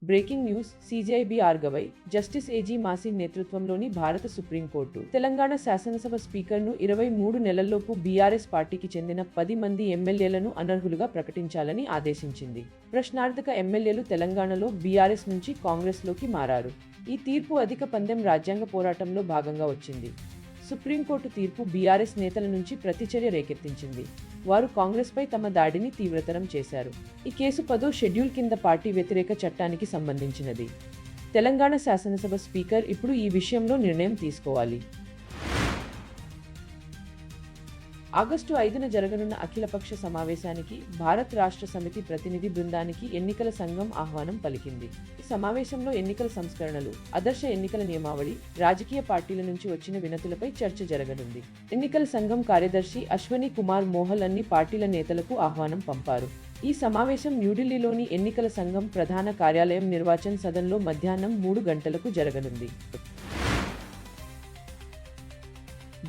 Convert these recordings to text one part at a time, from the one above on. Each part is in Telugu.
Breaking news CJIB Gavai justice AG మాసిన్ నేతృత్వంలోని భారత సుప్రీంకోర్టు తెలంగాణ శాసనసభ స్పీకర్ను 23 నెలల్లోపు బీఆర్ఎస్ పార్టీకి చెందిన 10 మంది ఎమ్మెల్యేలను అనర్హులుగా ప్రకటించాలని ఆదేశించింది. ప్రశ్నార్థక ఎమ్మెల్యేలు తెలంగాణలో బీఆర్ఎస్ నుంచి కాంగ్రెస్లోకి మారారు. ఈ తీర్పు అధిక పందెం రాజ్యాంగ పోరాటంలో భాగంగా వచ్చింది. సుప్రీంకోర్టు తీర్పు బీఆర్ఎస్ నేతల నుంచి ప్రతిచర్య రేకెత్తించింది. వారు కాంగ్రెస్పై తమ దాడిని తీవ్రతరం చేశారు. ఈ కేసు 10వ షెడ్యూల్ కింద పార్టీ వ్యతిరేక చట్టానికి సంబంధించినది. తెలంగాణ శాసనసభ స్పీకర్ ఇప్పుడు ఈ విషయంలో నిర్ణయం తీసుకోవాలి. ఆగస్టు 5న జరగనున్న అఖిలపక్ష సమావేశానికి భారత్ రాష్ట్ర సమితి ప్రతినిధి బృందానికి ఎన్నికల సంఘం ఆహ్వానం పలికింది. ఈ సమావేశంలో ఎన్నికల సంస్కరణలు, ఆదర్శ ఎన్నికల నియమావళి, రాజకీయ పార్టీల నుంచి వచ్చిన వినతులపై చర్చ జరగనుంది. ఎన్నికల సంఘం కార్యదర్శి అశ్వనీ కుమార్ మోహల్ అన్ని పార్టీల నేతలకు ఆహ్వానం పంపారు. ఈ సమావేశం న్యూఢిల్లీలోని ఎన్నికల సంఘం ప్రధాన కార్యాలయం నిర్వాచన్ సదన్లో మధ్యాహ్నం 3 గంటలకు జరగనుంది.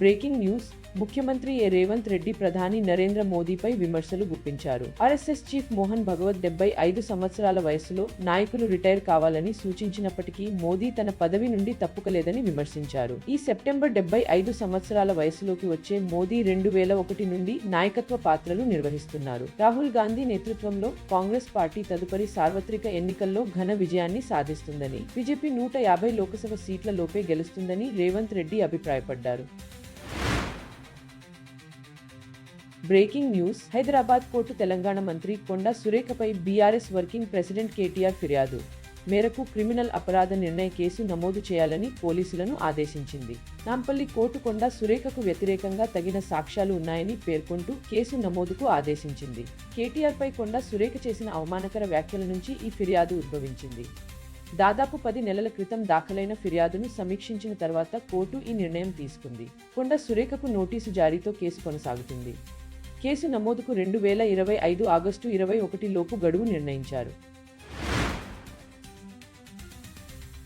బ్రేకింగ్ న్యూస్ ముఖ్యమంత్రి రేవంత్ రెడ్డి ప్రధాని నరేంద్ర మోదీపై విమర్శలు గుప్పించారు. RSS చీఫ్ మోహన్ భగవత్ 75 సంవత్సరాల వయసులో నాయకులు రిటైర్ కావాలని సూచించినప్పటికీ మోదీ తన పదవి నుండి తప్పుకోలేదని విమర్శించారు. ఈ సెప్టెంబర్ 75 సంవత్సరాల వయసులోకి వచ్చే మోదీ 2001 నుండి నాయకత్వ పాత్రలు నిర్వహిస్తున్నారు. రాహుల్ గాంధీ నేతృత్వంలో కాంగ్రెస్ పార్టీ తదుపరి సార్వత్రిక ఎన్నికల్లో ఘన విజయాన్ని సాధిస్తుందని, బీజేపీ 150 లోకసభ సీట్ల లోపే గెలుస్తుందని రేవంత్ రెడ్డి అభిప్రాయపడ్డారు. Breaking news Hyderabad court Telangana మంత్రి కొండా సురేఖపై బీఆర్ఎస్ వర్కింగ్ ప్రెసిడెంట్ కేటీఆర్ ఫిర్యాదు మేరకు క్రిమినల్ అపరాధ నిర్ణయ కేసు నమోదు చేయాలని పోలీసులను ఆదేశించింది. నాంపల్లి కోర్టు కొండా సురేఖకు వ్యతిరేకంగా తగిన సాక్ష్యాలు ఉన్నాయని పేర్కొంటూ కేసు నమోదుకు ఆదేశించింది. కేటీఆర్పై కొండా సురేఖ చేసిన అవమానకర వ్యాఖ్యల నుంచి ఈ ఫిర్యాదు ఉద్భవించింది. దాదాపు 10 నెలల క్రితం దాఖలైన ఫిర్యాదును సమీక్షించిన తర్వాత కోర్టు ఈ నిర్ణయం తీసుకుంది. కొండా సురేఖకు నోటీసు జారీతో కేసు కొనసాగుతుంది. కేసు నమోదుకు 2025 ఆగస్టు 21 లోపు గడువు నిర్ణయించారు.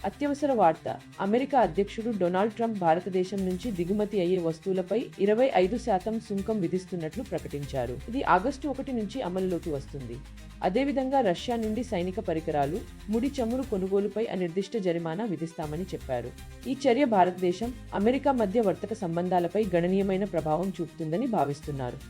అత్యవసర వార్త అమెరికా అధ్యక్షుడు డొనాల్డ్ ట్రంప్ భారతదేశం నుంచి దిగుమతి అయ్యే వస్తువులపై 25% సుంకం విధిస్తున్నట్లు ప్రకటించారు. ఇది ఆగస్టు 1 నుంచి అమలులోకి వస్తుంది. అదేవిధంగా రష్యా నుండి సైనిక పరికరాలు, ముడి చమురు కొనుగోలుపై అనిర్దిష్ట జరిమానా విధిస్తామని చెప్పారు. ఈ చర్య భారతదేశం, అమెరికా మధ్య వర్తక సంబంధాలపై గణనీయమైన ప్రభావం చూపుతుందని భావిస్తున్నారు.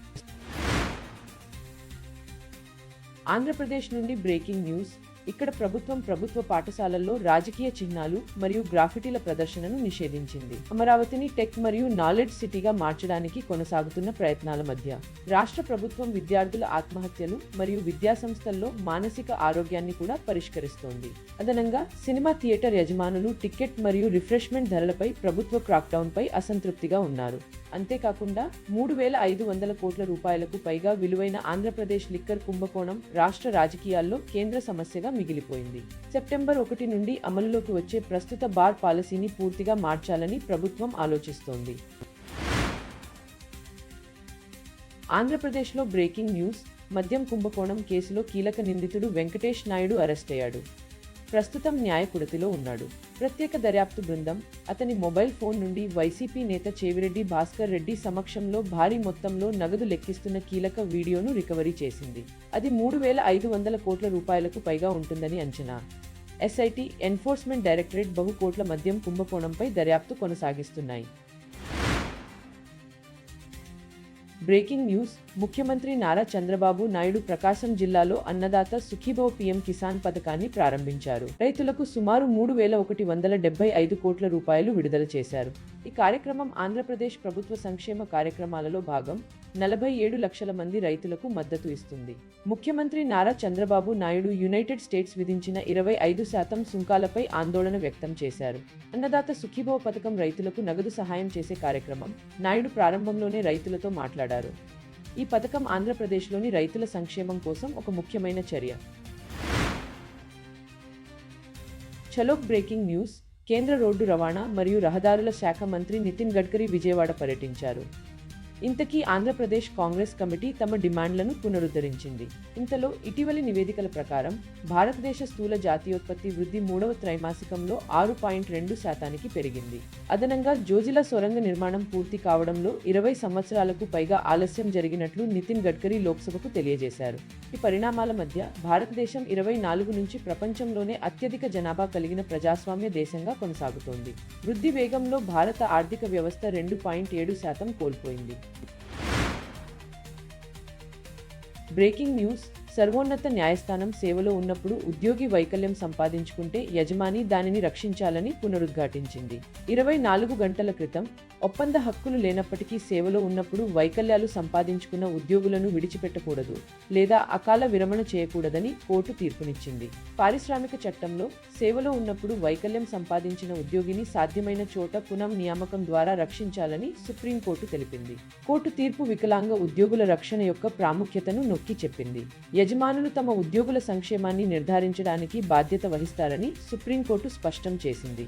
ఆంధ్రప్రదేశ్ నుండి బ్రేకింగ్ న్యూస్ ఇక్కడ ప్రభుత్వ పాఠశాలల్లో రాజకీయ చిహ్నాలు మరియు గ్రాఫిటీల ప్రదర్శనను నిషేధించింది. అమరావతిని టెక్ మరియు నాలెడ్జ్ సిటీగా మార్చడానికి కొనసాగుతున్న ప్రయత్నాల మధ్య రాష్ట్ర ప్రభుత్వం విద్యార్థుల ఆత్మహత్యలు మరియు విద్యాసంస్థల్లో మానసిక ఆరోగ్యాన్ని కూడా పరిష్కరిస్తోంది. అదనంగా సినిమా థియేటర్ యజమానులు టికెట్ మరియు రిఫ్రెష్మెంట్ ధరలపై ప్రభుత్వ క్రాక్డౌన్పై అసంతృప్తిగా ఉన్నారు. అంతేకాకుండా 3,500 కోట్ల రూపాయలకు పైగా విలువైన ఆంధ్రప్రదేశ్ లిక్కర్ కుంభకోణం రాష్ట్ర రాజకీయాల్లో కేంద్ర సమస్యగా మిగిలిపోయింది. సెప్టెంబర్ 1 నుండి అమలులోకి వచ్చే ప్రస్తుత బార్ పాలసీని పూర్తిగా మార్చాలని ప్రభుత్వం ఆలోచిస్తోంది. ఆంధ్రప్రదేశ్లో బ్రేకింగ్ న్యూస్ మద్యం కుంభకోణం కేసులో కీలక నిందితుడు వెంకటేష్ నాయుడు అరెస్టయ్యాడు. ప్రస్తుతం న్యాయకుడితిలో ఉన్నాడు. ప్రత్యేక దర్యాప్తు బృందం అతని మొబైల్ ఫోన్ నుండి వైసీపీ నేత చెవిరెడ్డి భాస్కర్ రెడ్డి సమక్షంలో భారీ మొత్తంలో నగదు లెక్కిస్తున్న కీలక వీడియోను రికవరీ చేసింది. అది 3,500 కోట్ల రూపాయలకు పైగా ఉంటుందని అంచనా. SIT, ఎన్ఫోర్స్మెంట్ డైరెక్టరేట్ బహుకోట్ల మద్యం కుంభకోణంపై దర్యాప్తు కొనసాగిస్తున్నాయి. బ్రేకింగ్ న్యూస్ ముఖ్యమంత్రి నారా చంద్రబాబు నాయుడు ప్రకాశం జిల్లాలో అన్నదాత సుఖీభవ PM కిసాన్ పథకాన్ని ప్రారంభించారు. రైతులకు సుమారు 3,175 కోట్ల రూపాయలు విడుదల చేశారు. ఈ కార్యక్రమం ఆంధ్రప్రదేశ్ ప్రభుత్వ సంక్షేమ కార్యక్రమాలలో భాగం. 47 లక్షల మంది రైతులకు మద్దతు ఇస్తుంది. ముఖ్యమంత్రి నారా చంద్రబాబు నాయుడు యునైటెడ్ స్టేట్స్ విధించిన 25% సుంకాలపై ఆందోళన వ్యక్తం చేశారు. అన్నదాత సుఖీభవ పథకం రైతులకు నగదు సహాయం చేసే కార్యక్రమం. నాయుడు ప్రారంభంలోనే రైతులతో మాట్లాడారు. ఈ పథకం ఆంధ్రప్రదేశ్లోని రైతుల సంక్షేమం కోసం ఒక ముఖ్యమైన చర్య. చలోక్ బ్రేకింగ్ న్యూస్ కేంద్ర రోడ్డు రవాణా మరియు రహదారుల శాఖ మంత్రి నితిన్ గడ్కరీ విజయవాడ పర్యటించారు. ఇంతకీ ఆంధ్రప్రదేశ్ కాంగ్రెస్ కమిటీ తమ డిమాండ్లను పునరుద్ధరించింది. ఇంతలో ఇటీవలి నివేదికల ప్రకారం భారతదేశ స్థూల జాతీయోత్పత్తి వృద్ధి 3వ త్రైమాసికంలో 6.2% పెరిగింది. అదనంగా జోజిలా సొరంగ నిర్మాణం పూర్తి కావడంలో 20 సంవత్సరాలకు పైగా ఆలస్యం జరిగినట్లు నితిన్ గడ్కరీ లోక్సభకు తెలియజేశారు. ఈ పరిణామాల మధ్య భారతదేశం 24 నుంచి ప్రపంచంలోనే అత్యధిక జనాభా కలిగిన ప్రజాస్వామ్య దేశంగా కొనసాగుతోంది. వృద్ధి వేగంలో భారత ఆర్థిక వ్యవస్థ 2.7% కోల్పోయింది. Breaking news. సర్వోన్నత న్యాయస్థానం సేవలో ఉన్నప్పుడు ఉద్యోగి వైకల్యం సంపాదించుకుంటే యజమాని దానిని రక్షించాలని పునరుద్ఘాటించింది. 24 గంటల క్రితం ఒప్పంద హక్కులు లేనప్పటికీ సేవలో ఉన్నప్పుడు వైకల్యాలు సంపాదించుకున్న ఉద్యోగులను విడిచిపెట్టకూడదు లేదా అకాల విరమణ చేయకూడదని కోర్టు తీర్పునిచ్చింది. పారిశ్రామిక చట్టంలో సేవలో ఉన్నప్పుడు వైకల్యం సంపాదించిన ఉద్యోగిని సాధ్యమైన చోట పునః నియామకం ద్వారా రక్షించాలని సుప్రీంకోర్టు తెలిపింది. కోర్టు తీర్పు వికలాంగ ఉద్యోగుల రక్షణ యొక్క ప్రాముఖ్యతను నొక్కి చెప్పింది. యజమానులు తమ ఉద్యోగుల సంక్షేమాన్ని నిర్ధారించడానికి బాధ్యత వహిస్తారని సుప్రీంకోర్టు స్పష్టం చేసింది.